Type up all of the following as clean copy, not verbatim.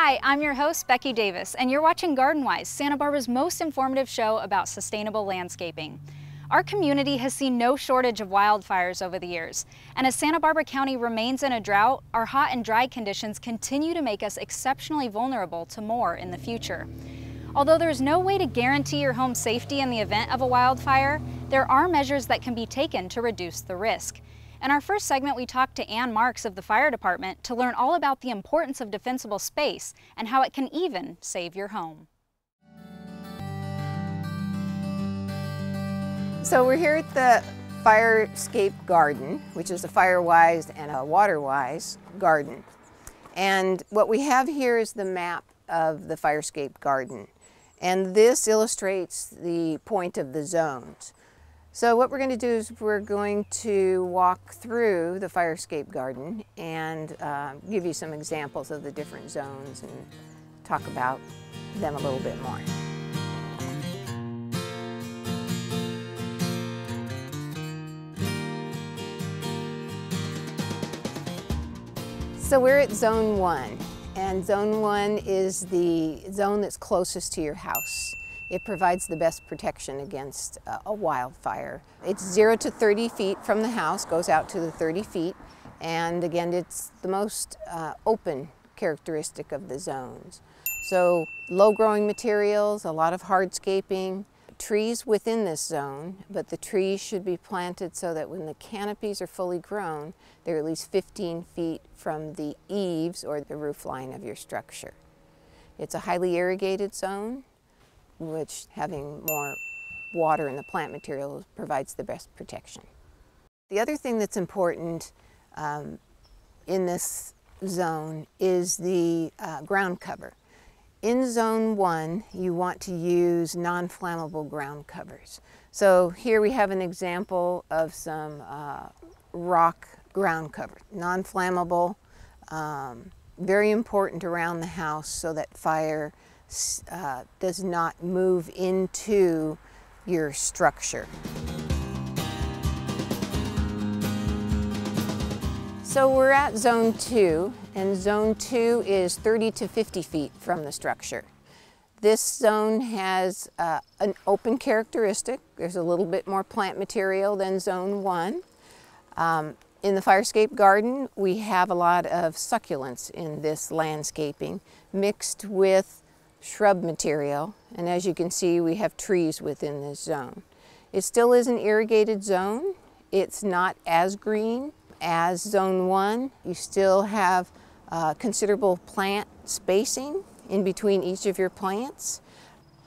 Hi, I'm your host, Becky Davis, and you're watching GardenWise, Santa Barbara's most informative show about sustainable landscaping. Our community has seen no shortage of wildfires over the years, and as Santa Barbara County remains in a drought, our hot and dry conditions continue to make us exceptionally vulnerable to more in the future. Although there's no way to guarantee your home's safety in the event of a wildfire, there are measures that can be taken to reduce the risk. In our first segment, we talked to Ann Marks of the fire department to learn all about the importance of defensible space and how it can even save your home. So we're here at the Firescape Garden, which is a fire-wise and a water-wise garden. And what we have here is the map of the Firescape Garden. And this illustrates the point of the zones. So what we're going to do is we're going to walk through the Firescape Garden and give you some examples of the different zones and talk about them a little bit more. So we're at Zone 1, and Zone 1 is the zone that's closest to your house. It provides the best protection against a wildfire. It's 0 to 30 feet from the house, goes out to the 30 feet, and again, it's the most open characteristic of the zones. So low-growing materials, a lot of hardscaping, trees within this zone, but the trees should be planted so that when the canopies are fully grown, they're at least 15 feet from the eaves or the roof line of your structure. It's a highly irrigated zone, which having more water in the plant material provides the best protection. The other thing that's important in this zone is the ground cover. In Zone 1, you want to use non-flammable ground covers. So here we have an example of some rock ground cover. Non-flammable, very important around the house so that fire does not move into your structure. So we're at Zone 2, and Zone 2 is 30 to 50 feet from the structure. This zone has an open characteristic. There's a little bit more plant material than Zone 1. In the Firescape Garden, we have a lot of succulents in this landscaping mixed with shrub material, and as you can see, we have trees within this zone. It still is an irrigated zone. It's not as green as Zone 1. You still have considerable plant spacing in between each of your plants.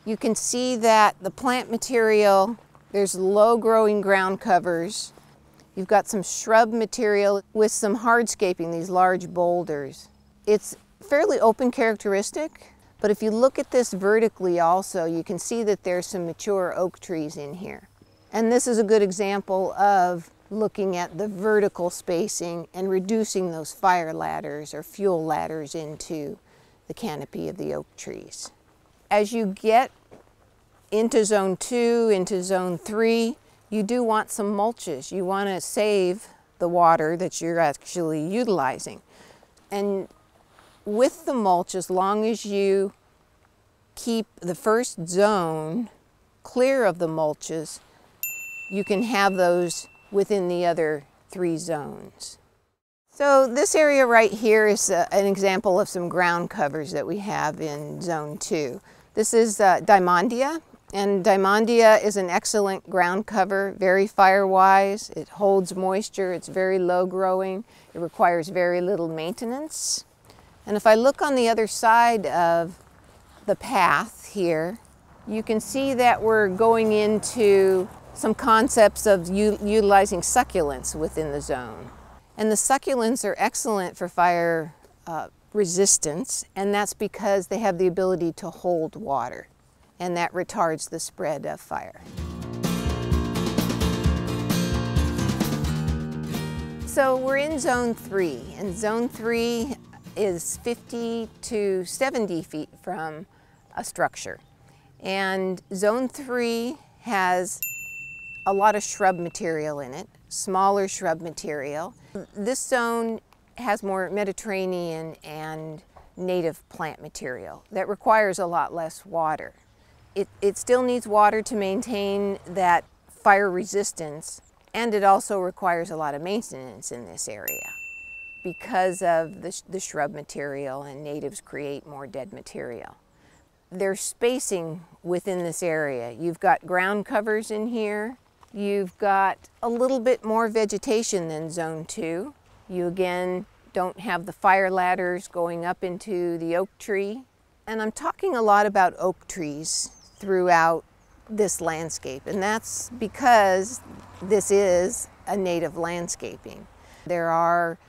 You can see that the plant material, there's low-growing ground covers. You've got some shrub material with some hardscaping, these large boulders. It's fairly open characteristic. But if you look at this vertically also, you can see that there's some mature oak trees in here. And this is a good example of looking at the vertical spacing and reducing those fire ladders or fuel ladders into the canopy of the oak trees. As you get into Zone 2, into Zone 3, you do want some mulches. You want to save the water that you're actually utilizing. And with the mulch, as long as you keep the first zone clear of the mulches, you can have those within the other 3 zones. So this area right here is an example of some ground covers that we have in Zone 2. This is Diamondia, and Diamondia is an excellent ground cover, very fire-wise. It holds moisture, it's very low-growing, it requires very little maintenance. And if I look on the other side of the path here, you can see that we're going into some concepts of utilizing succulents within the zone. And the succulents are excellent for fire resistance, and that's because they have the ability to hold water, and that retards the spread of fire. So we're in Zone 3, and Zone 3 is 50 to 70 feet from a structure. And Zone 3 has a lot of shrub material in it, smaller shrub material. This zone has more Mediterranean and native plant material that requires a lot less water. It still needs water to maintain that fire resistance, and it also requires a lot of maintenance in this area because of the shrub material, and natives create more dead material. There's spacing within this area. You've got ground covers in here. You've got a little bit more vegetation than Zone 2. You again don't have the fire ladders going up into the oak tree. And I'm talking a lot about oak trees throughout this landscape, and that's because this is a native landscaping. There are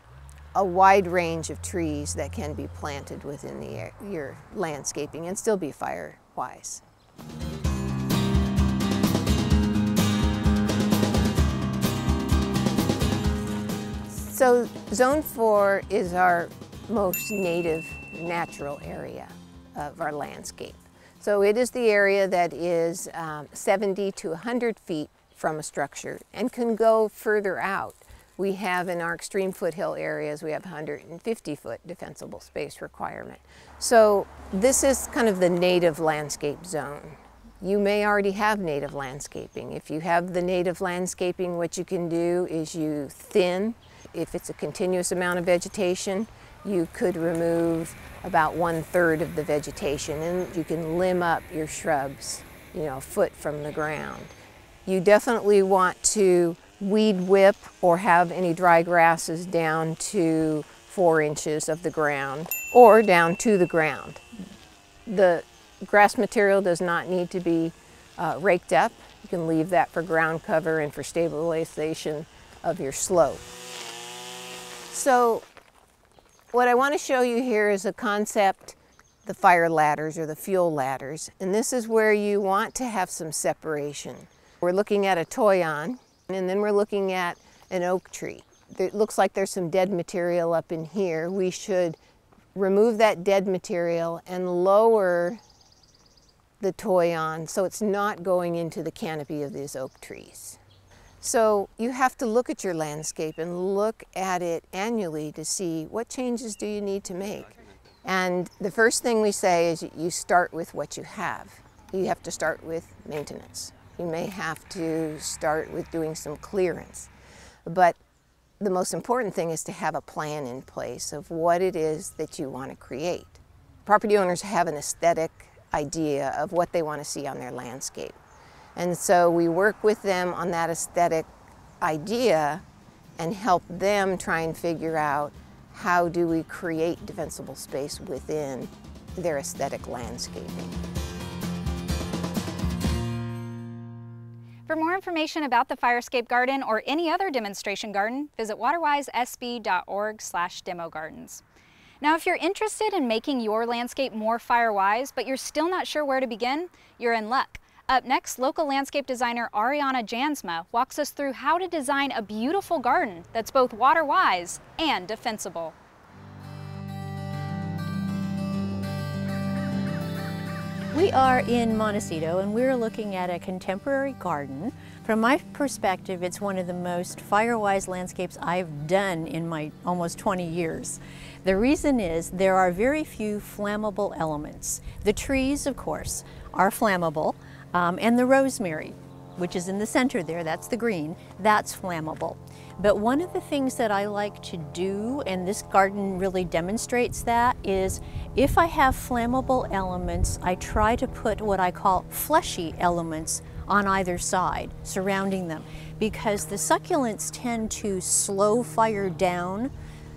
a wide range of trees that can be planted within your landscaping and still be fire-wise. So Zone 4 is our most native natural area of our landscape. So it is the area that is 70 to 100 feet from a structure and can go further out. We have in our extreme foothill areas, we have 150-foot defensible space requirement. So this is kind of the native landscape zone. You may already have native landscaping. If you have the native landscaping, what you can do is you thin. If it's a continuous amount of vegetation, you could remove about 1/3 of the vegetation, and you can limb up your shrubs, a foot from the ground. You definitely want to weed whip or have any dry grasses down to 4 inches of the ground or down to the ground. The grass material does not need to be raked up. You can leave that for ground cover and for stabilization of your slope. So what I want to show you here is a concept, the fire ladders or the fuel ladders, and this is where you want to have some separation. We're looking at a toyon, and then we're looking at an oak tree. It looks like there's some dead material up in here. We should remove that dead material and lower the toyon so it's not going into the canopy of these oak trees. So you have to look at your landscape and look at it annually to see what changes do you need to make. And the first thing we say is you start with what you have. You have to start with maintenance. You may have to start with doing some clearance. But the most important thing is to have a plan in place of what it is that you want to create. Property owners have an aesthetic idea of what they want to see on their landscape. And so we work with them on that aesthetic idea and help them try and figure out how do we create defensible space within their aesthetic landscaping. For more information about the Firescape Garden or any other demonstration garden, visit waterwisesb.org/demo gardens. Now, if you're interested in making your landscape more fire-wise, but you're still not sure where to begin, you're in luck. Up next, local landscape designer Ariana Jansma walks us through how to design a beautiful garden that's both water-wise and defensible. We are in Montecito and we're looking at a contemporary garden. From my perspective, it's one of the most fire-wise landscapes I've done in my almost 20 years. The reason is there are very few flammable elements. The trees, of course, are flammable, and the rosemary, which is in the center there, that's the green, that's flammable. But one of the things that I like to do, and this garden really demonstrates that, is if I have flammable elements, I try to put what I call fleshy elements on either side, surrounding them, because the succulents tend to slow fire down.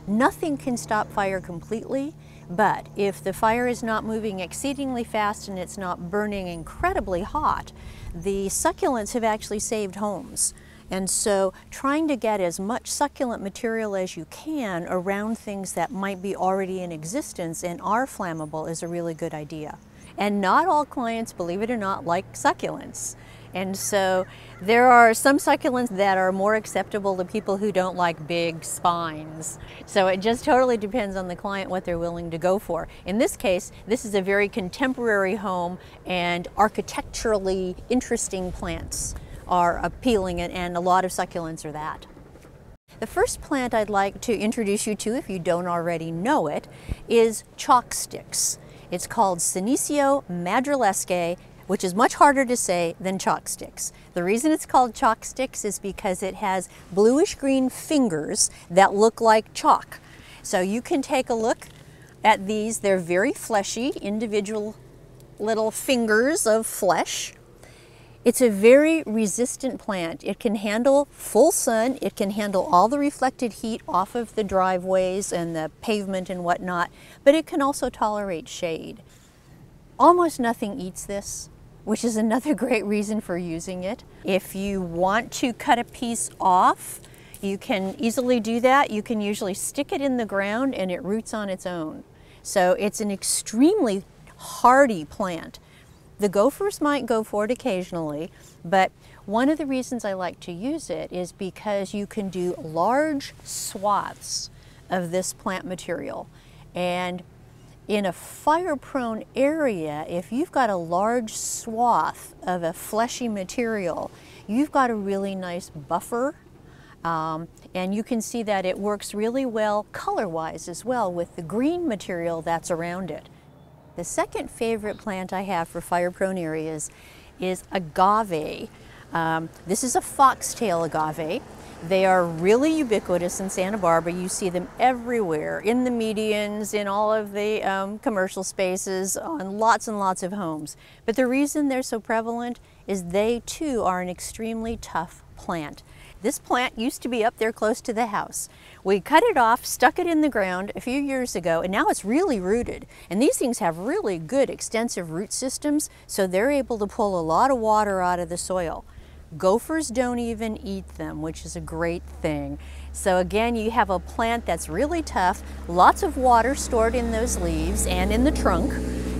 Nothing can stop fire completely, but if the fire is not moving exceedingly fast and it's not burning incredibly hot, the succulents have actually saved homes. And so trying to get as much succulent material as you can around things that might be already in existence and are flammable is a really good idea. And not all clients, believe it or not, like succulents. And so there are some succulents that are more acceptable to people who don't like big spines. So it just totally depends on the client what they're willing to go for. In this case, this is a very contemporary home and architecturally interesting plants are appealing, and a lot of succulents are that. The first plant I'd like to introduce you to, if you don't already know it, is chalk sticks. It's called Senecio madrilescae, which is much harder to say than chalk sticks. The reason it's called chalk sticks is because it has bluish green fingers that look like chalk. So you can take a look at these. They're very fleshy, individual little fingers of flesh. It's a very resistant plant. It can handle full sun. It can handle all the reflected heat off of the driveways and the pavement and whatnot, but it can also tolerate shade. Almost nothing eats this, which is another great reason for using it. If you want to cut a piece off, you can easily do that. You can usually stick it in the ground and it roots on its own. So it's an extremely hardy plant. The gophers might go for it occasionally, but one of the reasons I like to use it is because you can do large swaths of this plant material. And in a fire-prone area, if you've got a large swath of a fleshy material, you've got a really nice buffer. And you can see that it works really well color-wise as well with the green material that's around it. The second favorite plant I have for fire-prone areas is agave. This is a foxtail agave. They are really ubiquitous in Santa Barbara. You see them everywhere, in the medians, in all of the commercial spaces, on lots and lots of homes. But the reason they're so prevalent is they too are an extremely tough plant. This plant used to be up there close to the house. We cut it off, stuck it in the ground a few years ago, and now it's really rooted. And these things have really good extensive root systems, so they're able to pull a lot of water out of the soil. Gophers don't even eat them, which is a great thing. So again, you have a plant that's really tough, lots of water stored in those leaves and in the trunk,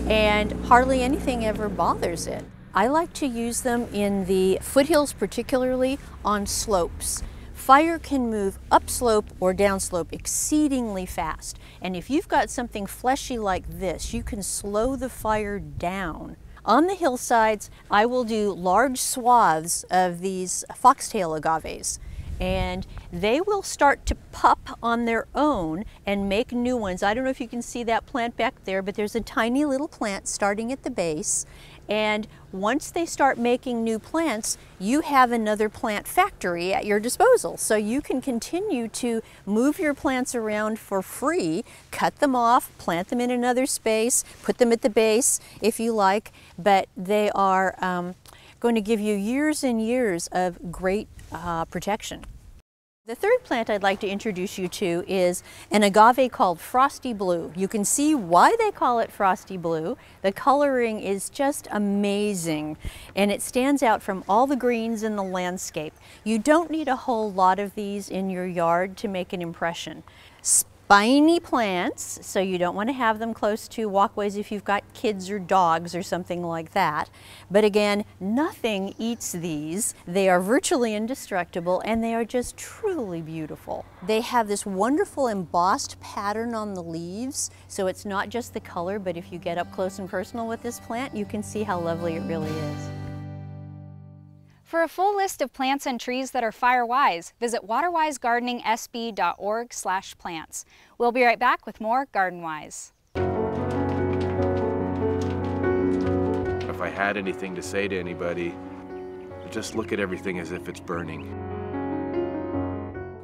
and hardly anything ever bothers it. I like to use them in the foothills, particularly on slopes. Fire can move upslope or downslope exceedingly fast. And if you've got something fleshy like this, you can slow the fire down. On the hillsides, I will do large swaths of these foxtail agaves, and they will start to pup on their own and make new ones. I don't know if you can see that plant back there, but there's a tiny little plant starting at the base. And once they start making new plants, you have another plant factory at your disposal. So you can continue to move your plants around for free, cut them off, plant them in another space, put them at the base if you like, but they are going to give you years and years of great protection. The third plant I'd like to introduce you to is an agave called Frosty Blue. You can see why they call it Frosty Blue. The coloring is just amazing, and it stands out from all the greens in the landscape. You don't need a whole lot of these in your yard to make an impression. Spiny plants, so you don't want to have them close to walkways if you've got kids or dogs or something like that. But again, nothing eats these. They are virtually indestructible, and they are just truly beautiful. They have this wonderful embossed pattern on the leaves, so it's not just the color, but if you get up close and personal with this plant, you can see how lovely it really is. For a full list of plants and trees that are fire-wise, visit waterwisegardeningsb.org/plants. We'll be right back with more Garden Wise. If I had anything to say to anybody, just look at everything as if it's burning.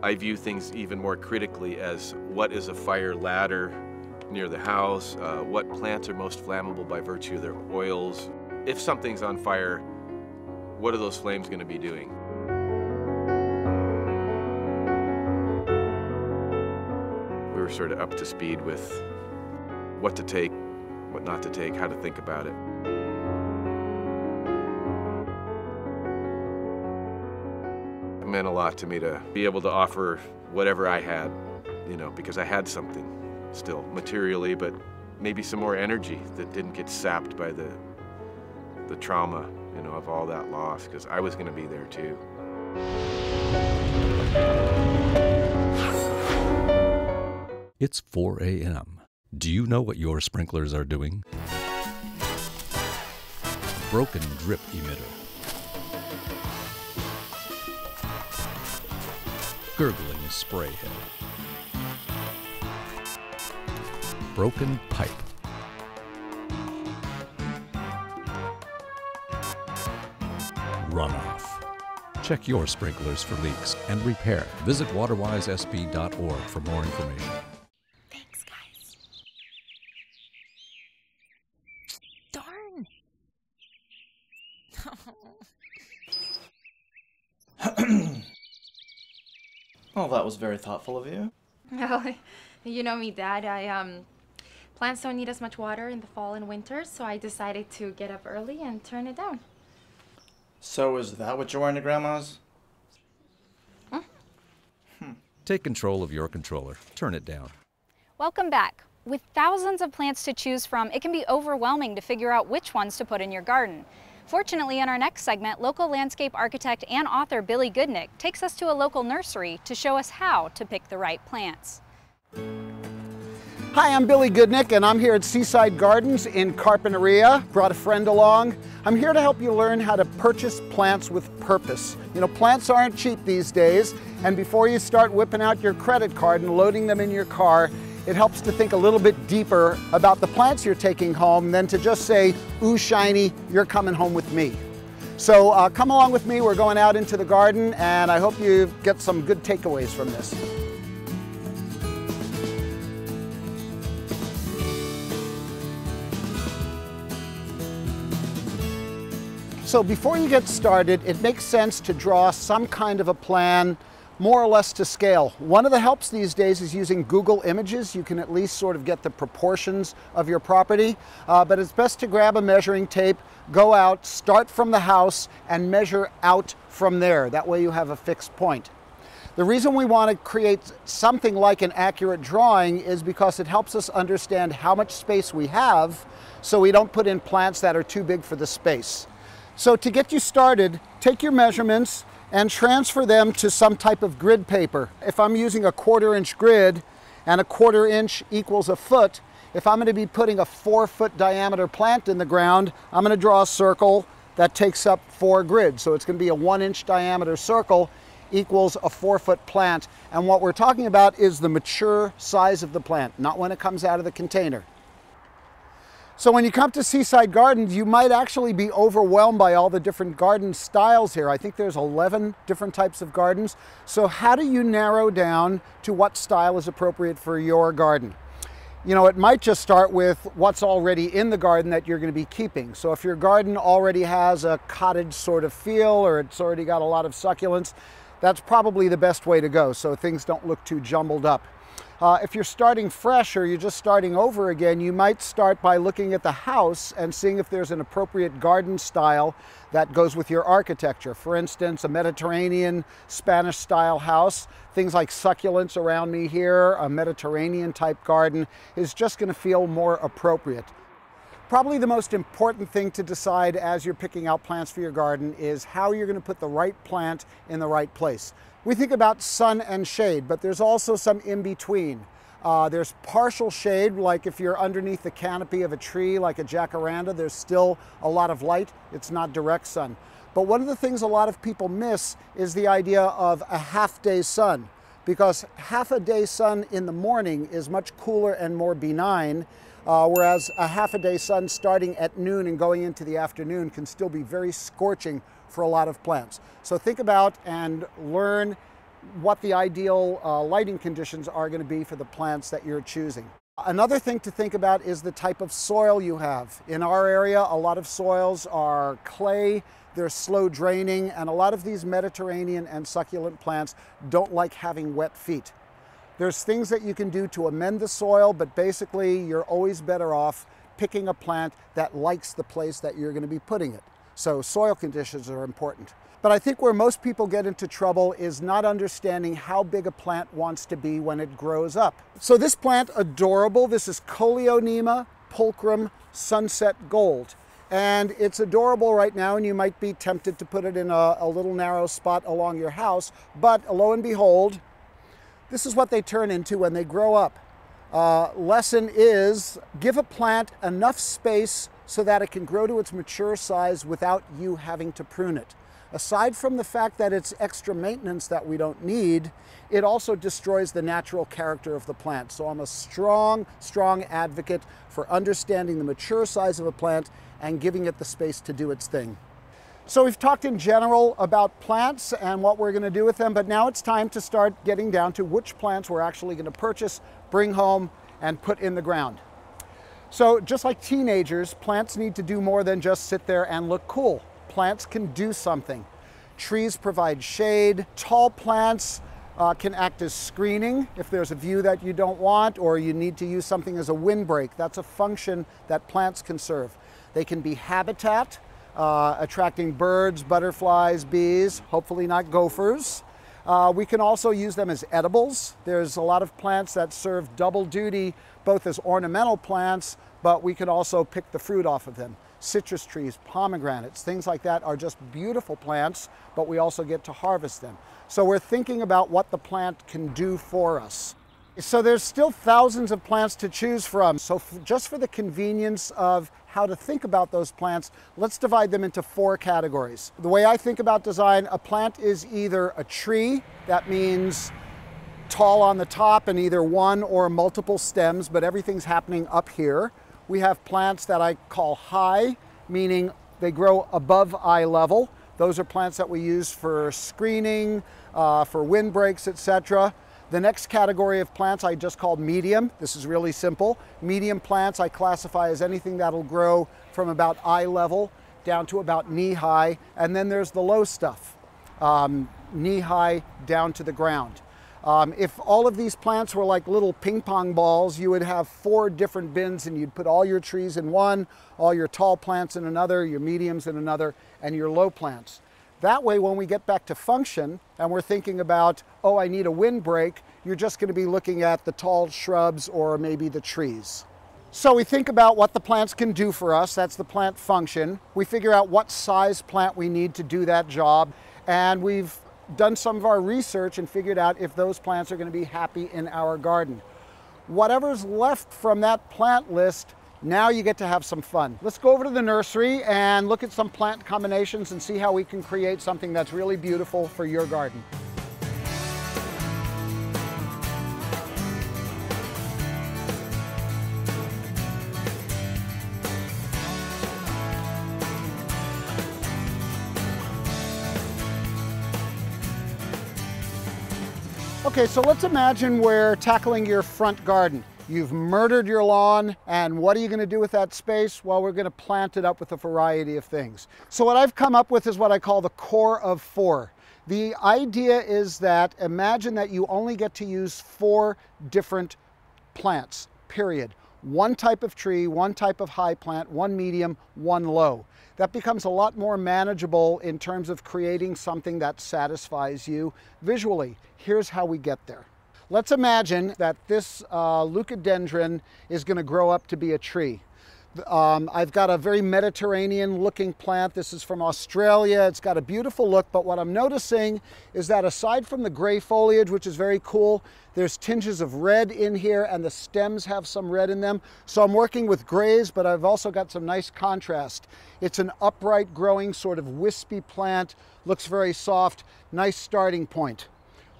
I view things even more critically as what is a fire ladder near the house, what plants are most flammable by virtue of their oils. If something's on fire, what are those flames going to be doing? We were sort of up to speed with what to take, what not to take, how to think about it. It meant a lot to me to be able to offer whatever I had, you know, because I had something still materially, but maybe some more energy that didn't get sapped by the trauma, you know, of all that loss, because I was going to be there too. It's 4 a.m. Do you know what your sprinklers are doing? Broken drip emitter. Gurgling spray head. Broken pipe. Runoff. Check your sprinklers for leaks and repair. Visit waterwisesb.org for more information. Thanks, guys. Darn. Well, that was very thoughtful of you. Well, you know me, Dad. Plants don't need as much water in the fall and winter, so I decided to get up early and turn it down. So is that what you're wearing to Grandma's? Take control of your controller. Turn it down. Welcome back. With thousands of plants to choose from, it can be overwhelming to figure out which ones to put in your garden. Fortunately, in our next segment, local landscape architect and author Billy Goodnick takes us to a local nursery to show us how to pick the right plants. Hi, I'm Billy Goodnick, and I'm here at Seaside Gardens in Carpinteria. Brought a friend along. I'm here to help you learn how to purchase plants with purpose. You know, plants aren't cheap these days, and before you start whipping out your credit card and loading them in your car, it helps to think a little bit deeper about the plants you're taking home than to just say, ooh, shiny, you're coming home with me. So come along with me. We're going out into the garden, and I hope you get some good takeaways from this. So before you get started, it makes sense to draw some kind of a plan, more or less to scale. One of the helps these days is using Google Images. You can at least sort of get the proportions of your property, but it's best to grab a measuring tape, go out, start from the house, and measure out from there. That way you have a fixed point. The reason we want to create something like an accurate drawing is because it helps us understand how much space we have, so we don't put in plants that are too big for the space. So to get you started, take your measurements and transfer them to some type of grid paper. If I'm using a 1/4 inch grid and a 1/4 inch equals a foot, if I'm going to be putting a 4-foot diameter plant in the ground, I'm going to draw a circle that takes up 4 grids. So it's going to be a 1-inch diameter circle equals a 4-foot plant. And what we're talking about is the mature size of the plant, not when it comes out of the container. So when you come to Seaside Gardens, you might actually be overwhelmed by all the different garden styles here. I think there's 11 different types of gardens. So how do you narrow down to what style is appropriate for your garden? You know, it might just start with what's already in the garden that you're going to be keeping. So if your garden already has a cottage sort of feel, or it's already got a lot of succulents, that's probably the best way to go, so things don't look too jumbled up. If you're starting fresh or you're just starting over again, you might start by looking at the house and seeing if there's an appropriate garden style that goes with your architecture. For instance, a Mediterranean Spanish style house, things like succulents around me here, a Mediterranean type garden is just going to feel more appropriate. Probably the most important thing to decide as you're picking out plants for your garden is how you're going to put the right plant in the right place. We think about sun and shade, but there's also some in between. There's partial shade, like if you're underneath the canopy of a tree like a jacaranda, there's still a lot of light. It's not direct sun. But one of the things a lot of people miss is the idea of a half-day sun, because half a day sun in the morning is much cooler and more benign, whereas a half-a-day sun starting at noon and going into the afternoon can still be very scorching for a lot of plants. So think about and learn what the ideal lighting conditions are going to be for the plants that you're choosing. Another thing to think about is the type of soil you have. In our area, a lot of soils are clay, they're slow draining, and a lot of these Mediterranean and succulent plants don't like having wet feet. There's things that you can do to amend the soil, but basically you're always better off picking a plant that likes the place that you're going to be putting it. So soil conditions are important. But I think where most people get into trouble is not understanding how big a plant wants to be when it grows up. So this plant, adorable, this is Coleonema pulchrum sunset gold. And it's adorable right now, and you might be tempted to put it in a little narrow spot along your house, but lo and behold, this is what they turn into when they grow up. Lesson is, give a plant enough space so that it can grow to its mature size without you having to prune it. aside from the fact that it's extra maintenance that we don't need, it also destroys the natural character of the plant. So I'm a strong, strong advocate for understanding the mature size of a plant and giving it the space to do its thing. So we've talked in general about plants and what we're going to do with them, but now it's time to start getting down to which plants we're actually going to purchase, bring home, and put in the ground. So just like teenagers, plants need to do more than just sit there and look cool. Plants can do something. Trees provide shade. Tall plants can act as screening if there's a view that you don't want, or you need to use something as a windbreak. That's a function that plants can serve. They can be habitat, attracting birds, butterflies, bees, hopefully not gophers. We can also use them as edibles. There's a lot of plants that serve double duty, both as ornamental plants, but we can also pick the fruit off of them. Citrus trees, pomegranates, things like that are just beautiful plants, but we also get to harvest them. So we're thinking about what the plant can do for us. So there's still thousands of plants to choose from. So just for the convenience of how to think about those plants, let's divide them into 4 categories. The way I think about design, a plant is either a tree, that means tall on the top and either one or multiple stems, but everything's happening up here. We have plants that I call high, meaning they grow above eye level. Those are plants that we use for screening, for windbreaks, etc. The next category of plants I just called medium. This is really simple. Medium plants I classify as anything that'll grow from about eye level down to about knee high. And then there's the low stuff, knee high down to the ground. If all of these plants were like little ping pong balls, you would have 4 different bins and you'd put all your trees in one, all your tall plants in another, your mediums in another, and your low plants. That way, when we get back to function and we're thinking about, oh, I need a windbreak, you're just going to be looking at the tall shrubs or maybe the trees. So we think about what the plants can do for us. That's the plant function. We figure out what size plant we need to do that job. And we've done some of our research and figured out if those plants are going to be happy in our garden. Whatever's left from that plant list, now you get to have some fun. Let's go over to the nursery and look at some plant combinations and see how we can create something that's really beautiful for your garden. Okay, so let's imagine we're tackling your front garden. You've murdered your lawn, and what are you going to do with that space? Well, we're going to plant it up with a variety of things. So what I've come up with is what I call the core of 4. The idea is that imagine that you only get to use 4 different plants, period. 1 type of tree, 1 type of high plant, 1 medium, 1 low. That becomes a lot more manageable in terms of creating something that satisfies you visually. Here's how we get there. Let's imagine that this leucadendron is going to grow up to be a tree. I've got a very Mediterranean looking plant. This is from Australia. It's got a beautiful look, but what I'm noticing is that aside from the gray foliage, which is very cool, there's tinges of red in here and the stems have some red in them. So I'm working with grays, but I've also got some nice contrast. It's an upright growing sort of wispy plant, looks very soft, nice starting point.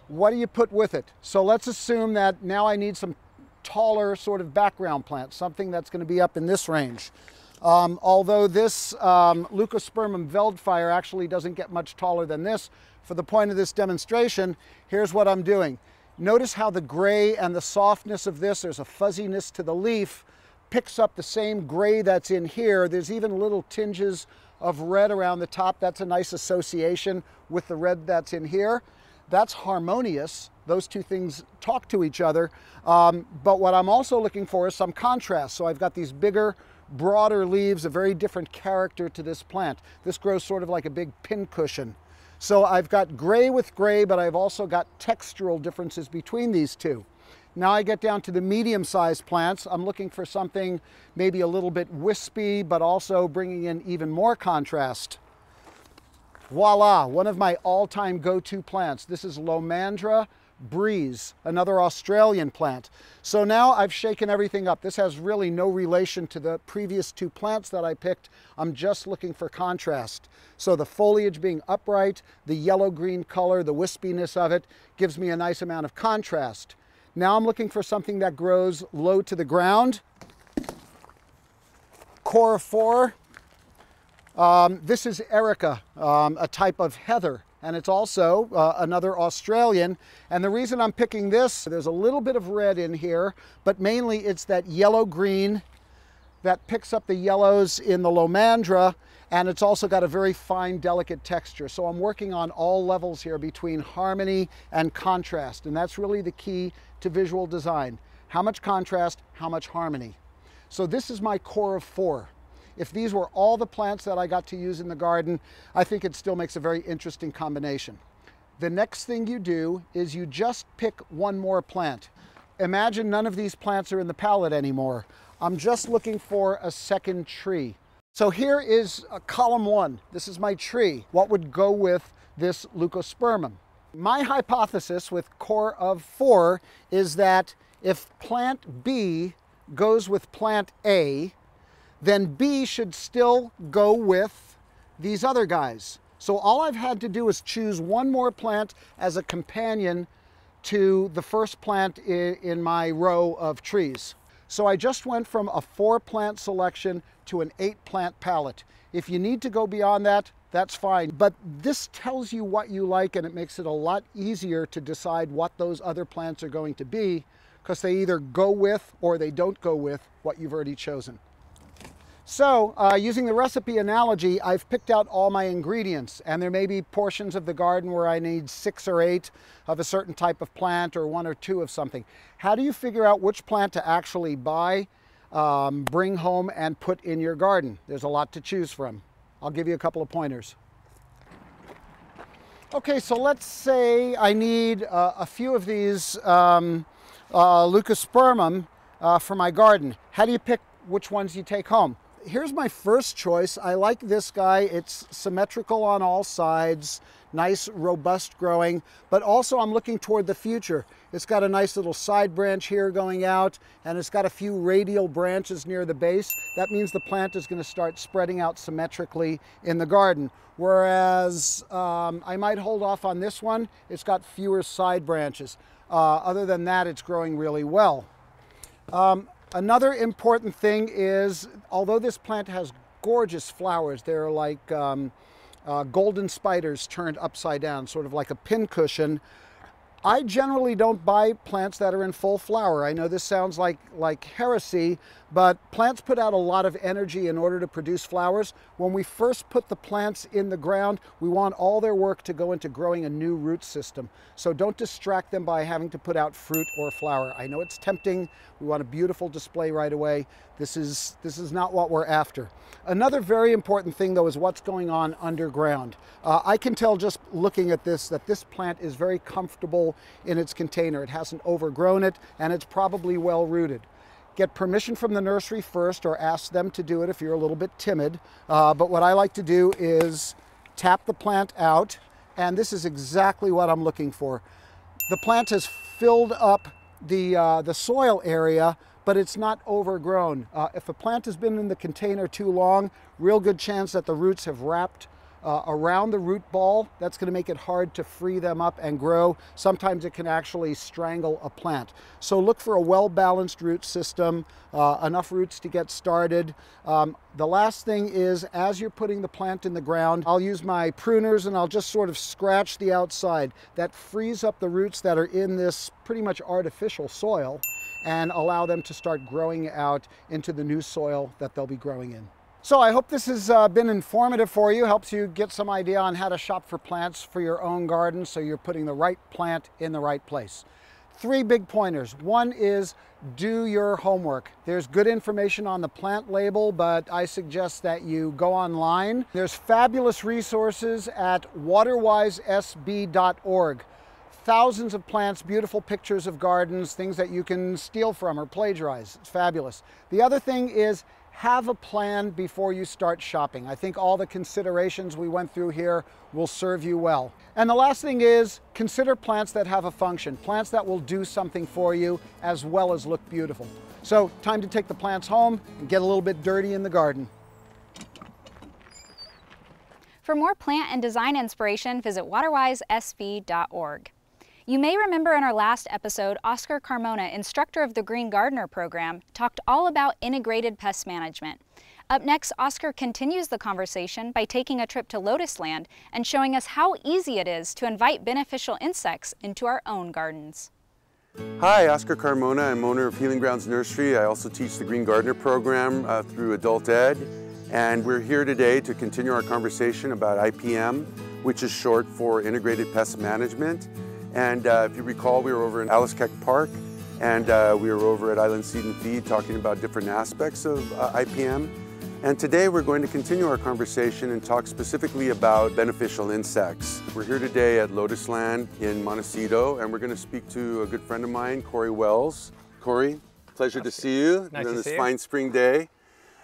What do you put with it? So let's assume that now I need some taller sort of background plant, something that's going to be up in this range. Although this Leucospermum veldfire actually doesn't get much taller than this, for the point of this demonstration, here's what I'm doing. Notice how the gray and the softness of this, there's a fuzziness to the leaf, picks up the same gray that's in here. There's even little tinges of red around the top. That's a nice association with the red that's in here. That's harmonious. Those two things talk to each other. But what I'm also looking for is some contrast. So I've got these bigger, broader leaves, a very different character to this plant. This grows sort of like a big pincushion. So I've got gray with gray, but I've also got textural differences between these two. Now I get down to the medium-sized plants. I'm looking for something maybe a little bit wispy, but also bringing in even more contrast. Voila, one of my all-time go-to plants. This is Lomandra Breeze, another Australian plant. So now I've shaken everything up. This has really no relation to the previous two plants that I picked. I'm just looking for contrast. So the foliage being upright, the yellow-green color, the wispiness of it gives me a nice amount of contrast. Now I'm looking for something that grows low to the ground. Core of 4. This is Erica, a type of heather, and it's also another Australian. And the reason I'm picking this, there's a little bit of red in here, but mainly it's that yellow-green that picks up the yellows in the lomandra, and it's also got a very fine, delicate texture. So I'm working on all levels here between harmony and contrast, and that's really the key to visual design. How much contrast, how much harmony. So this is my core of 4. If these were all the plants that I got to use in the garden, I think it still makes a very interesting combination. The next thing you do is you just pick one more plant. Imagine none of these plants are in the palette anymore. I'm just looking for a second tree. So here is column 1. This is my tree. What would go with this leucospermum? My hypothesis with core of 4 is that if plant B goes with plant A, then B should still go with these other guys. So all I've had to do is choose one more plant as a companion to the first plant in my row of trees. So I just went from a 4-plant selection to an 8-plant palette. If you need to go beyond that, that's fine. But this tells you what you like, and it makes it a lot easier to decide what those other plants are going to be, because they either go with or they don't go with what you've already chosen. So using the recipe analogy, I've picked out all my ingredients, and there may be portions of the garden where I need 6 or 8 of a certain type of plant, or 1 or 2 of something. How do you figure out which plant to actually buy, bring home, and put in your garden? There's a lot to choose from. I'll give you a couple of pointers. Okay, so let's say I need a few of these leucospermum for my garden. How do you pick which ones you take home? Here's my first choice. I like this guy. It's symmetrical on all sides, nice, robust growing, but also I'm looking toward the future. It's got a nice little side branch here going out, and it's got a few radial branches near the base. That means the plant is going to start spreading out symmetrically in the garden. Whereas I might hold off on this one. It's got fewer side branches. Other than that, it's growing really well. Another important thing is, although this plant has gorgeous flowers, they're like golden spiders turned upside down, sort of like a pincushion. I generally don't buy plants that are in full flower. I know this sounds like heresy, but plants put out a lot of energy in order to produce flowers. When we first put the plants in the ground, we want all their work to go into growing a new root system. So don't distract them by having to put out fruit or flower. I know it's tempting. We want a beautiful display right away. This is not what we're after. Another very important thing, though, is what's going on underground. I can tell just looking at this that this plant is very comfortable in its container. It hasn't overgrown it, and it's probably well rooted. Get permission from the nursery first, or ask them to do it if you're a little bit timid. But what I like to do is tap the plant out, and this is exactly what I'm looking for. The plant has filled up the soil area, but it's not overgrown. If a plant has been in the container too long, real good chance that the roots have wrapped around the root ball. That's going to make it hard to free them up and grow. Sometimes it can actually strangle a plant. So look for a well-balanced root system, enough roots to get started. The last thing is, as you're putting the plant in the ground, I'll use my pruners and I'll just sort of scratch the outside. That frees up the roots that are in this pretty much artificial soil and allow them to start growing out into the new soil that they'll be growing in. So I hope this has been informative for you, helps you get some idea on how to shop for plants for your own garden so you're putting the right plant in the right place. 3 big pointers. One is do your homework. There's good information on the plant label, but I suggest that you go online. There's fabulous resources at waterwisesb.org. Thousands of plants, beautiful pictures of gardens, things that you can steal from or plagiarize. It's fabulous. The other thing is, have a plan before you start shopping. I think all the considerations we went through here will serve you well. And the last thing is, consider plants that have a function, plants that will do something for you as well as look beautiful. So, time to take the plants home and get a little bit dirty in the garden. For more plant and design inspiration, visit waterwisesv.org. You may remember in our last episode, Oscar Carmona, instructor of the Green Gardener program, talked all about integrated pest management. Up next, Oscar continues the conversation by taking a trip to Lotus Land and showing us how easy it is to invite beneficial insects into our own gardens. Hi, Oscar Carmona. I'm owner of Healing Grounds Nursery. I also teach the Green Gardener program through Adult Ed. And we're here today to continue our conversation about IPM, which is short for Integrated Pest Management. And if you recall, we were over in Alicekeck Park, and we were over at Island Seed and Feed talking about different aspects of IPM. And today we're going to continue our conversation and talk specifically about beneficial insects. We're here today at Lotus Land in Montecito, and we're going to speak to a good friend of mine, Corey Wells. Corey, pleasure to see you on this fine spring day.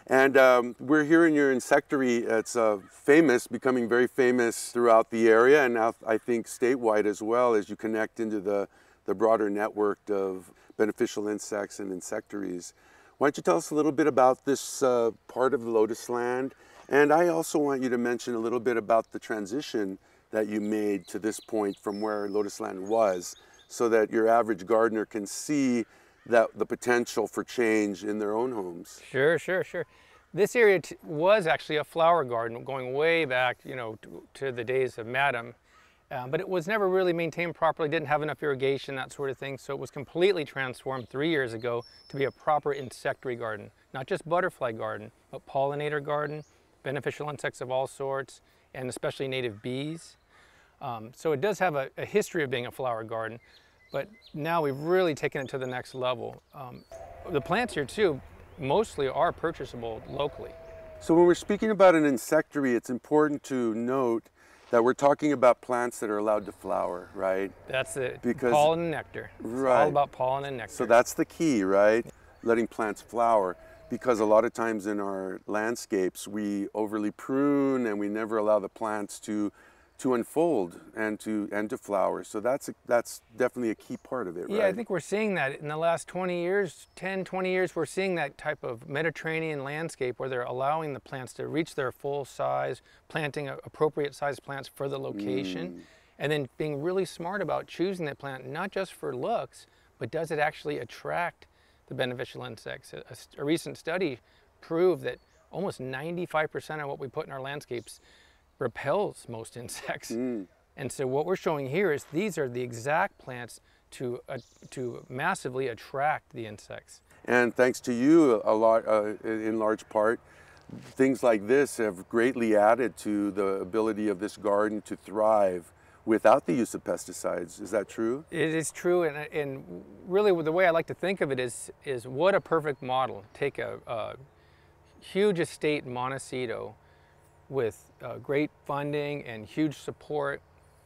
And we're here in your insectary. It's famous, becoming very famous throughout the area, and now I think statewide as well, as you connect into the broader network of beneficial insects and insectaries. Why don't you tell us a little bit about this part of the Lotus Land? And I also want you to mention a little bit about the transition that you made to this point from where Lotus Land was, so that your average gardener can see the potential for change in their own homes. Sure. This area was actually a flower garden going way back, you know, to the days of Madam, but it was never really maintained properly, didn't have enough irrigation, that sort of thing, so it was completely transformed 3 years ago to be a proper insectary garden. Not just butterfly garden, but pollinator garden, beneficial insects of all sorts, and especially native bees. So it does have a history of being a flower garden. But now we've really taken it to the next level. The plants here too, mostly are purchasable locally. So when we're speaking about an insectary, it's important to note that we're talking about plants that are allowed to flower, right? That's it, because, pollen and nectar. Right. It's all about pollen and nectar. So that's the key, right? Letting plants flower. Because a lot of times in our landscapes, we overly prune and we never allow the plants to unfold and to flower. So that's definitely a key part of it, right? Yeah, I think we're seeing that in the last 20 years, 10, 20 years, we're seeing that type of Mediterranean landscape where they're allowing the plants to reach their full size, planting appropriate sized plants for the location, and then being really smart about choosing that plant, not just for looks, but does it actually attract the beneficial insects? A recent study proved that almost 95% of what we put in our landscapes repels most insects. And so what we're showing here is these are the exact plants to massively attract the insects. And thanks to you a lot, in large part, things like this have greatly added to the ability of this garden to thrive without the use of pesticides. Is that true? It is true, and really the way I like to think of it is what a perfect model. Take a huge estate in Montecito with great funding and huge support,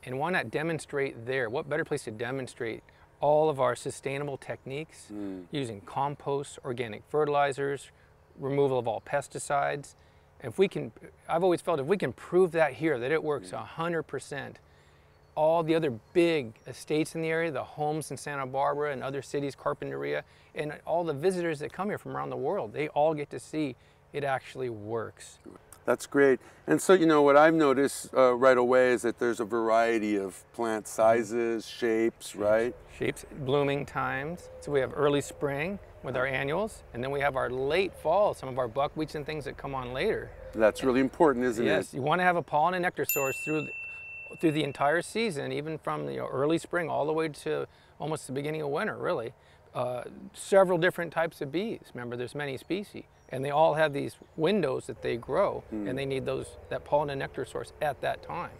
and why not demonstrate there? What better place to demonstrate all of our sustainable techniques using compost, organic fertilizers, removal of all pesticides. If we can, I've always felt if we can prove that here, that it works 100%, all the other big estates in the area, the homes in Santa Barbara and other cities, Carpinteria, and all the visitors that come here from around the world, they all get to see it actually works. That's great. And so, you know, what I've noticed right away is that there's a variety of plant sizes, shapes, right? Shapes, blooming times. So we have early spring with our annuals, and then we have our late fall, some of our buckwheats and things that come on later. That's really important, isn't it? Yes, you want to have a pollen and nectar source through the entire season, even from early spring all the way to almost the beginning of winter, really. Several different types of bees. Remember, there's many species, and they all have these windows that they grow, and they need that pollen and nectar source at that time.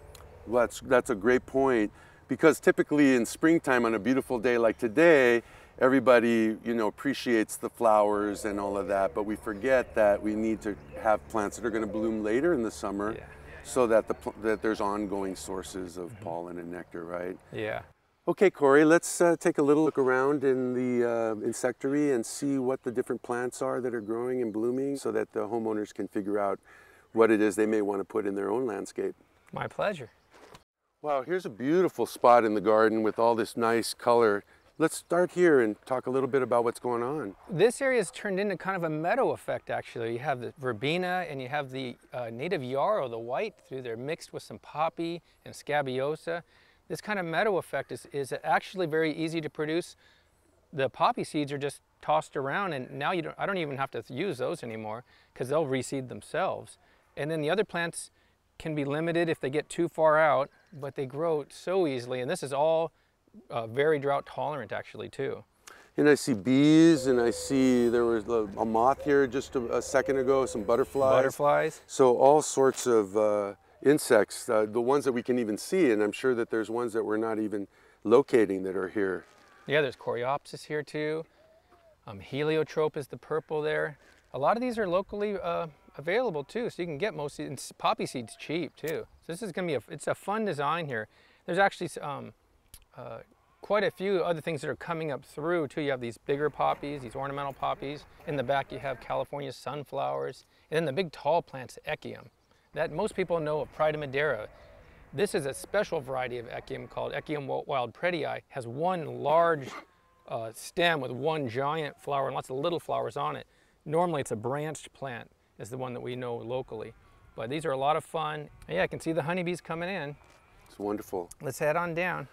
Well, that's a great point, because typically in springtime on a beautiful day like today, everybody, appreciates the flowers and all of that, but we forget that we need to have plants that are going to bloom later in the summer, so that that there's ongoing sources of pollen and nectar, right? Yeah. Okay, Corey, let's take a little look around in the insectary and see what the different plants are that are growing and blooming so that the homeowners can figure out what it is they may want to put in their own landscape. My pleasure. Wow, here's a beautiful spot in the garden with all this nice color. Let's start here and talk a little bit about what's going on. This area has turned into kind of a meadow effect, actually. You have the verbena and you have the native yarrow, the white, through there mixed with some poppy and scabiosa. This kind of meadow effect is actually very easy to produce. The poppy seeds are just tossed around, and now I don't even have to use those anymore because they'll reseed themselves. And then the other plants can be limited if they get too far out, but they grow so easily, and this is all very drought tolerant actually too. And I see bees, and I see there was a moth here just a second ago, some butterflies. Butterflies. So all sorts of insects, the ones that we can even see, and I'm sure that there's ones that we're not even locating that are here. Yeah, there's Coreopsis here too. Heliotrope is the purple there. A lot of these are locally available too, so you can get most of these. Poppy seeds cheap too. So this is going to be it's a fun design here. There's actually quite a few other things that are coming up through too. You have these bigger poppies, these ornamental poppies. In the back you have California sunflowers, and then the big tall plants, Echium, that most people know of, Pride of Madeira. This is a special variety of Echium called Echium wild predii. Has one large stem with one giant flower and lots of little flowers on it. Normally it's a branched plant, is the one that we know locally. But these are a lot of fun. Yeah, I can see the honeybees coming in. It's wonderful. Let's head on down.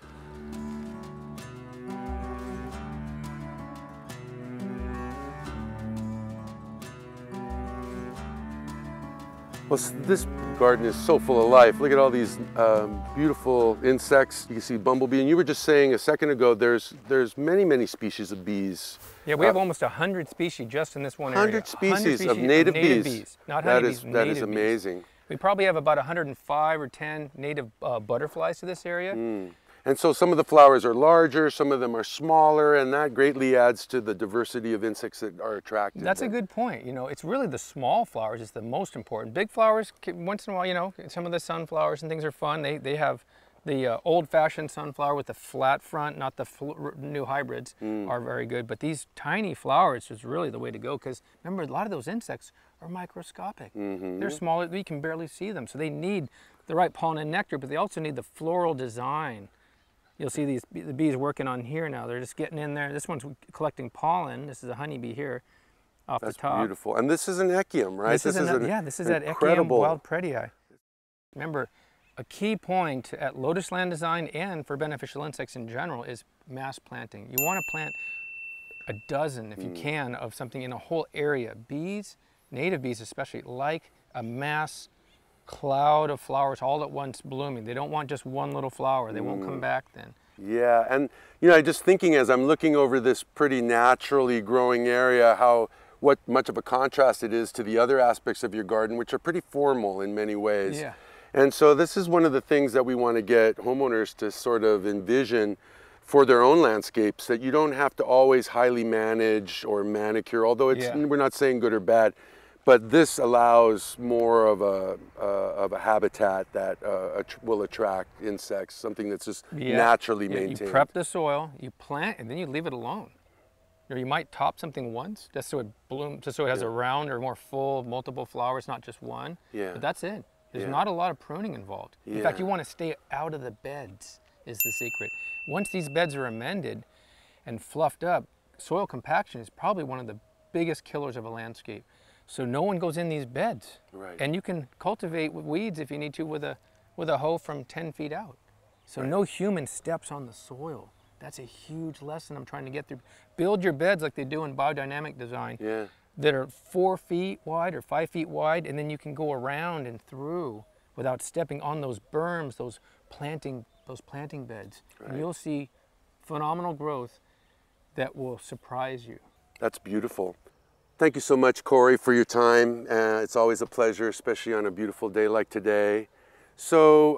Well, this garden is so full of life. Look at all these beautiful insects. You can see bumblebee, and you were just saying a second ago there's many species of bees. Yeah, we have almost 100 species just in this one area. 100 species of native bees. Not honeybees, that is amazing. Bees. We probably have about 105 or 10 native butterflies to this area. And so some of the flowers are larger, some of them are smaller, and that greatly adds to the diversity of insects that are attracted. That's a good point. You know, it's really the small flowers is the most important. Big flowers, once in a while, you know, some of the sunflowers and things are fun. They have the old-fashioned sunflower with the flat front, not the new hybrids, are very good. But these tiny flowers is really the way to go because, remember, a lot of those insects are microscopic. They're small, you can barely see them. So they need the right pollen and nectar, but they also need the floral design. You'll see the bees working on here now. They're just getting in there. This one's collecting pollen. This is a honeybee here off the top. That's beautiful. And this is an Echium, right? This is that Echium wild predii. Remember, a key point at lotus land design and for beneficial insects in general is mass planting. You want to plant a dozen, if you can, of something in a whole area. Bees, native bees especially, like a mass cloud of flowers all at once blooming. They don't want just one little flower. They won't come back then. Yeah, and you know, just thinking as I'm looking over this pretty naturally growing area, what much of a contrast it is to the other aspects of your garden, which are pretty formal in many ways. Yeah. And so this is one of the things that we want to get homeowners to sort of envision for their own landscapes, that you don't have to always highly manage or manicure, although we're not saying good or bad. But this allows more of a habitat that will attract insects, something that's just naturally maintained. You prep the soil, you plant, and then you leave it alone. Or you might top something once, just so it blooms, just so it has a round or more full, multiple flowers, not just one. Yeah. But that's it. There's not a lot of pruning involved. In fact, you want to stay out of the beds is the secret. Once these beds are amended and fluffed up, soil compaction is probably one of the biggest killers of a landscape. So no one goes in these beds. Right. And you can cultivate with weeds if you need to with a hoe from 10 feet out. So no human steps on the soil. That's a huge lesson I'm trying to get through. Build your beds like they do in biodynamic design that are 4 feet wide or 5 feet wide, and then you can go around and through without stepping on those berms, those planting beds. And you'll see phenomenal growth that will surprise you. That's beautiful. Thank you so much, Corey, for your time. It's always a pleasure, especially on a beautiful day like today. So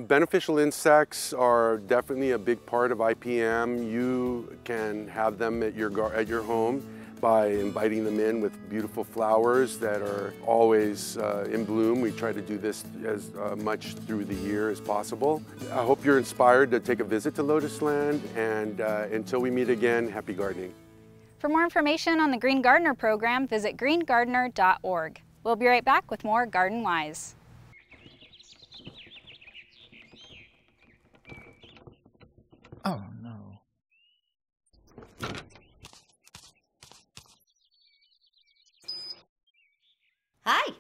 beneficial insects are definitely a big part of IPM. You can have them at your home, by inviting them in with beautiful flowers that are always in bloom. We try to do this as much through the year as possible. I hope you're inspired to take a visit to Lotus Land, and until we meet again, happy gardening. For more information on the Green Gardener program, visit greengardener.org. We'll be right back with more Garden Wise. Oh no. Hi.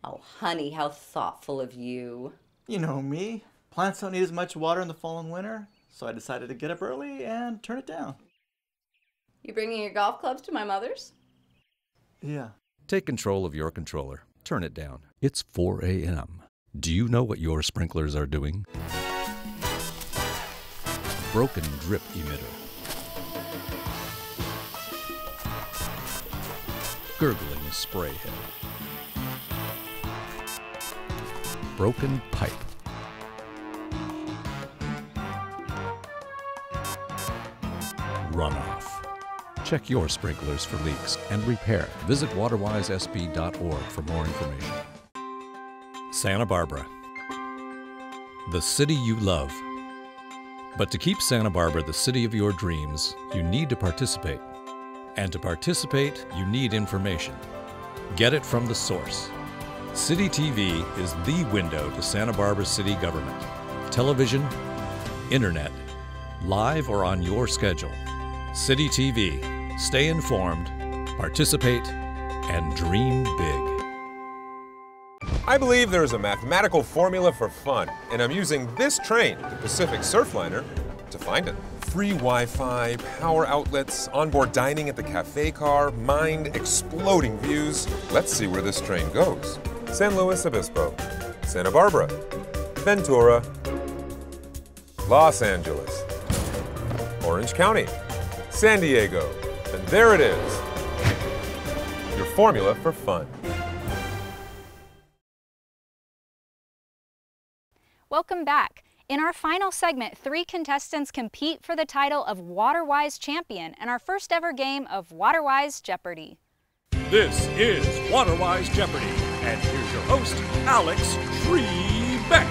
Oh, honey, how thoughtful of you. You know me. Plants don't need as much water in the fall and winter, so I decided to get up early and turn it down. You bringing your golf clubs to my mother's? Yeah. Take control of your controller. Turn it down. It's 4 a.m. Do you know what your sprinklers are doing? Broken drip emitter. Gurgling spray head. Broken pipe. Runoff. Check your sprinklers for leaks and repair. Visit waterwisesb.org for more information. Santa Barbara, the city you love. But to keep Santa Barbara the city of your dreams, you need to participate. And to participate, you need information. Get it from the source. City TV is the window to Santa Barbara city government. Television, internet, live or on your schedule. City TV. Stay informed, participate, and dream big. I believe there is a mathematical formula for fun, and I'm using this train, the Pacific Surfliner, to find it. Free Wi-Fi, power outlets, onboard dining at the cafe car, mind-exploding views. Let's see where this train goes. San Luis Obispo, Santa Barbara, Ventura, Los Angeles, Orange County, San Diego, and there it is, your formula for fun. Welcome back. In our final segment, 3 contestants compete for the title of WaterWise Champion in our first ever game of WaterWise Jeopardy! This is WaterWise Jeopardy! And here's your host, Alex Trebek.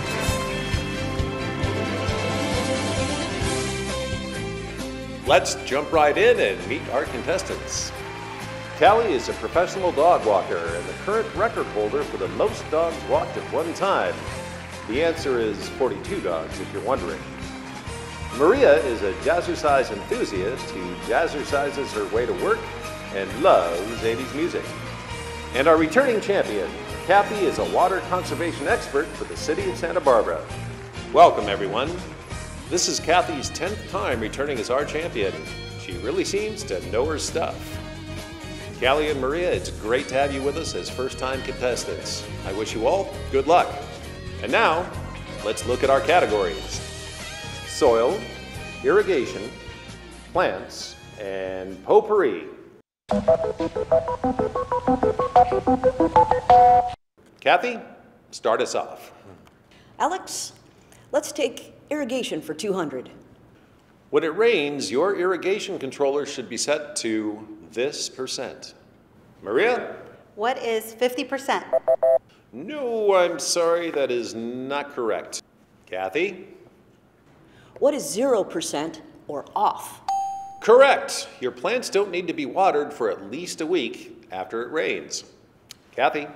Let's jump right in and meet our contestants. Callie is a professional dog walker and the current record holder for the most dogs walked at one time. The answer is 42 dogs, if you're wondering. Maria is a jazzercise enthusiast who jazzercises her way to work and loves 80s music. And our returning champion, Kathy, is a water conservation expert for the city of Santa Barbara. Welcome, everyone. This is Kathy's 10th time returning as our champion. She really seems to know her stuff. Callie and Maria, it's great to have you with us as first-time contestants. I wish you all good luck. And now, let's look at our categories. Soil, irrigation, plants, and potpourri. Kathy, start us off. Alex, let's take irrigation for 200. When it rains, your irrigation controller should be set to this percent. Maria? What is 50%? No, I'm sorry, that is not correct. Kathy? What is 0% or off? Correct. Your plants don't need to be watered for at least a week after it rains. Kathy?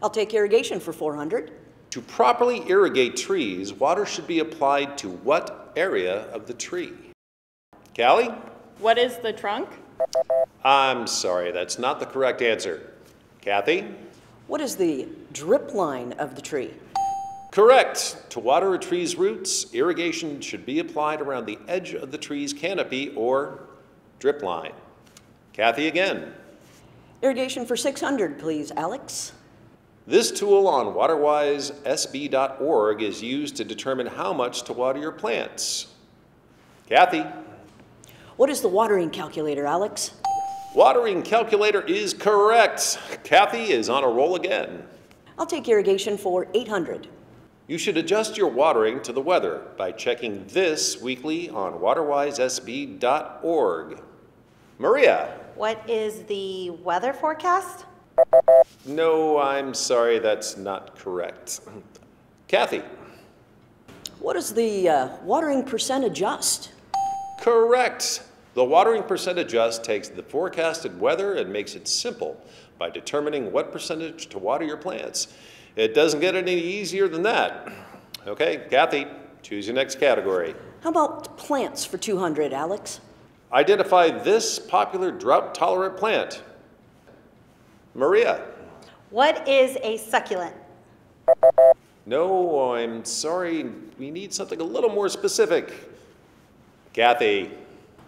I'll take irrigation for 400. To properly irrigate trees, water should be applied to what area of the tree? Callie? What is the trunk? I'm sorry, that's not the correct answer. Kathy? What is the drip line of the tree? Correct. To water a tree's roots, irrigation should be applied around the edge of the tree's canopy or drip line. Kathy again. Irrigation for 600, please, Alex. This tool on waterwisesb.org is used to determine how much to water your plants. Kathy. What is the watering calculator, Alex? Watering calculator is correct. Kathy is on a roll again. I'll take irrigation for 800. You should adjust your watering to the weather by checking this weekly on waterwisesb.org. Maria. What is the weather forecast? No, I'm sorry, that's not correct. Kathy. What does the watering percent adjust? Correct. The watering percent adjust takes the forecasted weather and makes it simple by determining what percentage to water your plants. It doesn't get any easier than that. Okay, Kathy, choose your next category. How about plants for 200, Alex? Identify this popular drought-tolerant plant. Maria. What is a succulent? No, I'm sorry. We need something a little more specific. Kathy.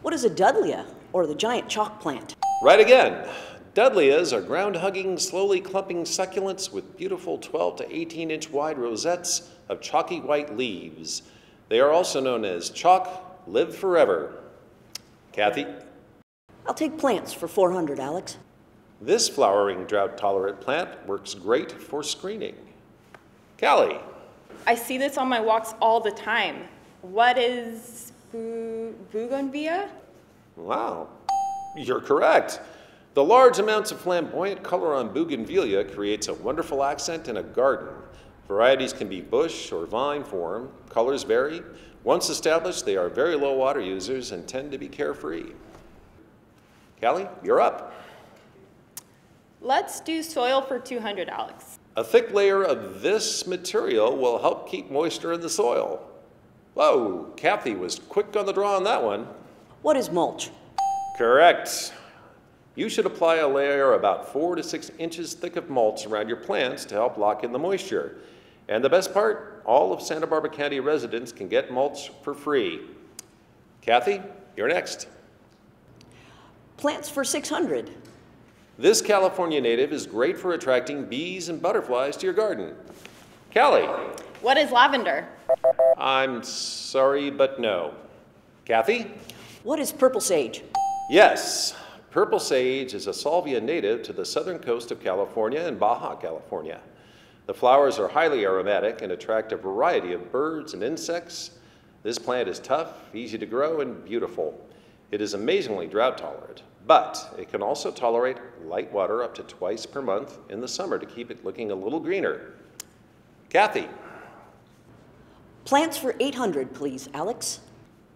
What is a dudleya, or the giant chalk plant? Right again. Dudleyas are ground-hugging, slowly clumping succulents with beautiful 12 to 18-inch wide rosettes of chalky white leaves. They are also known as chalk live forever. Kathy? I'll take plants for 400, Alex. This flowering drought-tolerant plant works great for screening. Callie? I see this on my walks all the time. What is bougainvillea? Wow, you're correct. The large amounts of flamboyant color on bougainvillea creates a wonderful accent in a garden. Varieties can be bush or vine form. Colors vary. Once established, they are very low water users and tend to be carefree. Callie, you're up. Let's do soil for 200, Alex. A thick layer of this material will help keep moisture in the soil. Whoa, Kathy was quick on the draw on that one. What is mulch? Correct. You should apply a layer about 4 to 6 inches thick of mulch around your plants to help lock in the moisture. And the best part, all of Santa Barbara County residents can get mulch for free. Kathy, you're next. Plants for 600. This California native is great for attracting bees and butterflies to your garden. Callie. What is lavender? I'm sorry, but no. Kathy? What is purple sage? Yes. Purple sage is a salvia native to the southern coast of California and Baja California. The flowers are highly aromatic and attract a variety of birds and insects. This plant is tough, easy to grow, and beautiful. It is amazingly drought tolerant, but it can also tolerate light water up to twice per month in the summer to keep it looking a little greener. Kathy. Plants for 800, please, Alex.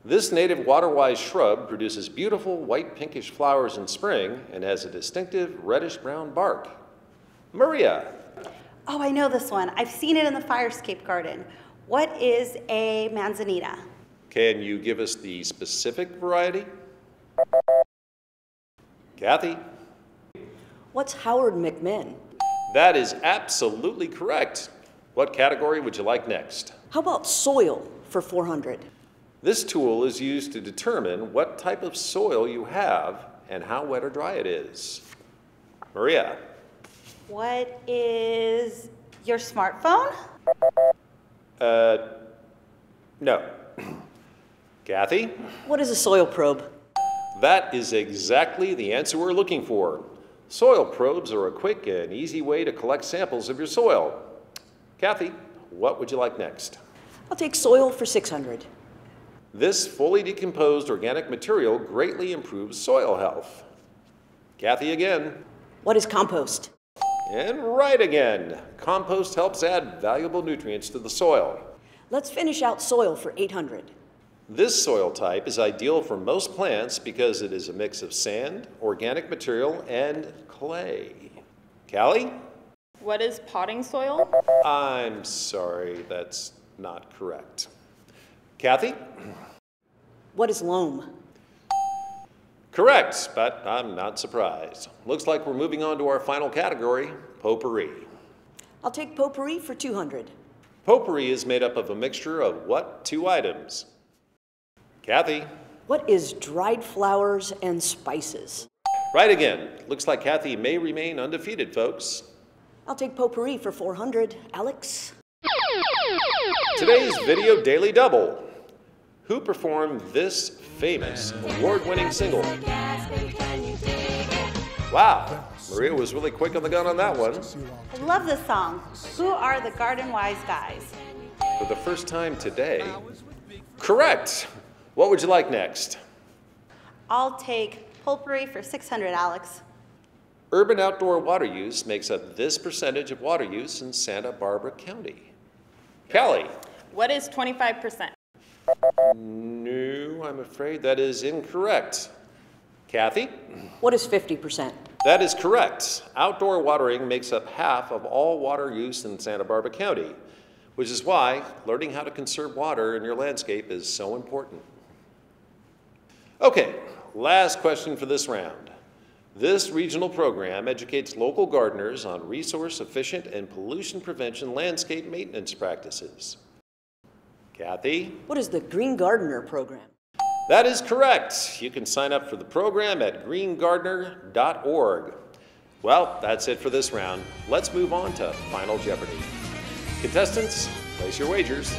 This native water-wise shrub produces beautiful white pinkish flowers in spring and has a distinctive reddish-brown bark. Maria. Oh, I know this one. I've seen it in the Firescape garden. What is a manzanita? Can you give us the specific variety? Kathy. What's Howard McMinn? That is absolutely correct. What category would you like next? How about soil for 400? This tool is used to determine what type of soil you have and how wet or dry it is. Maria. What is your smartphone? No. Kathy? What is a soil probe? That is exactly the answer we're looking for. Soil probes are a quick and easy way to collect samples of your soil. Kathy, what would you like next? I'll take soil for 600. This fully decomposed organic material greatly improves soil health. Kathy again. What is compost? And right again. Compost helps add valuable nutrients to the soil. Let's finish out soil for 800. This soil type is ideal for most plants because it is a mix of sand, organic material, and clay. Callie? What is potting soil? I'm sorry, that's not correct. Kathy? What is loam? Correct, but I'm not surprised. Looks like we're moving on to our final category, potpourri. I'll take potpourri for 200. Potpourri is made up of a mixture of what 2 items? Kathy? What is dried flowers and spices? Right again. Looks like Kathy may remain undefeated, folks. I'll take potpourri for 400. Alex? Today's Video Daily Double. Who performed this famous award-winning single? Wow, Maria was really quick on the gun on that one. I love this song. Who are the Garden Wise guys? For the first time today, correct. What would you like next? I'll take Potpourri for 600, Alex. Urban outdoor water use makes up this percentage of water use in Santa Barbara County. Callie. What is 25%? No, I'm afraid that is incorrect. Kathy? What is 50%? That is correct. Outdoor watering makes up half of all water use in Santa Barbara County, which is why learning how to conserve water in your landscape is so important. Okay, last question for this round. This regional program educates local gardeners on resource-efficient and pollution prevention landscape maintenance practices. Kathy? What is the Green Gardener program? That is correct. You can sign up for the program at greengardener.org. Well, that's it for this round. Let's move on to Final Jeopardy. Contestants, place your wagers.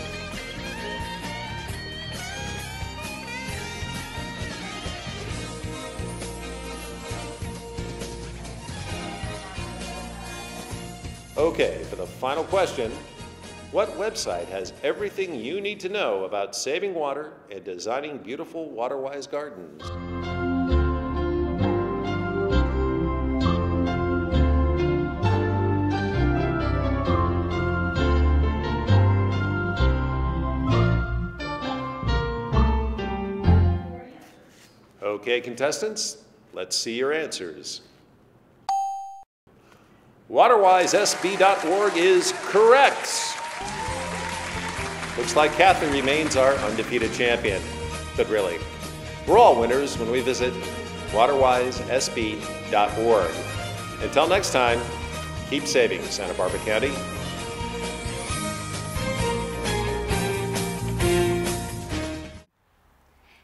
Okay, for the final question, what website has everything you need to know about saving water and designing beautiful water-wise gardens? Okay, contestants, let's see your answers. WaterwiseSB.org is correct. Looks like Catherine remains our undefeated champion. But really, we're all winners when we visit WaterwiseSB.org. Until next time, keep saving Santa Barbara County.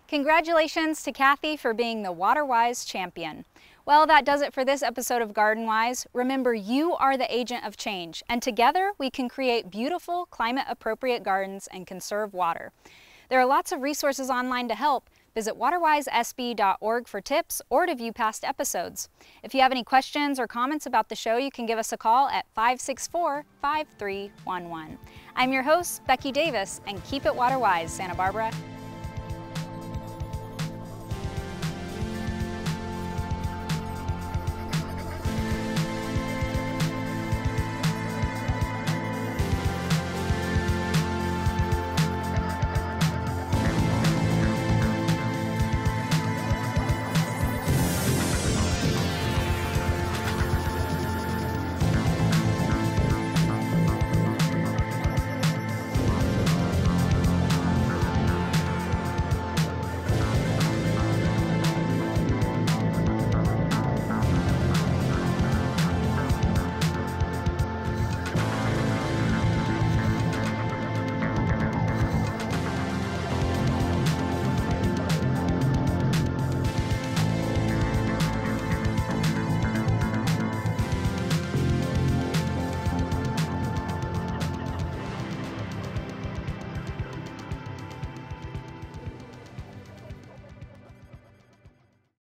Congratulations to Kathy for being the WaterWise champion. Well, that does it for this episode of Garden Wise. Remember, you are the agent of change, and together we can create beautiful, climate-appropriate gardens and conserve water. There are lots of resources online to help. Visit waterwisesb.org for tips or to view past episodes. If you have any questions or comments about the show, you can give us a call at 564-5311. I'm your host, Becky Davis, and keep it water-wise, Santa Barbara.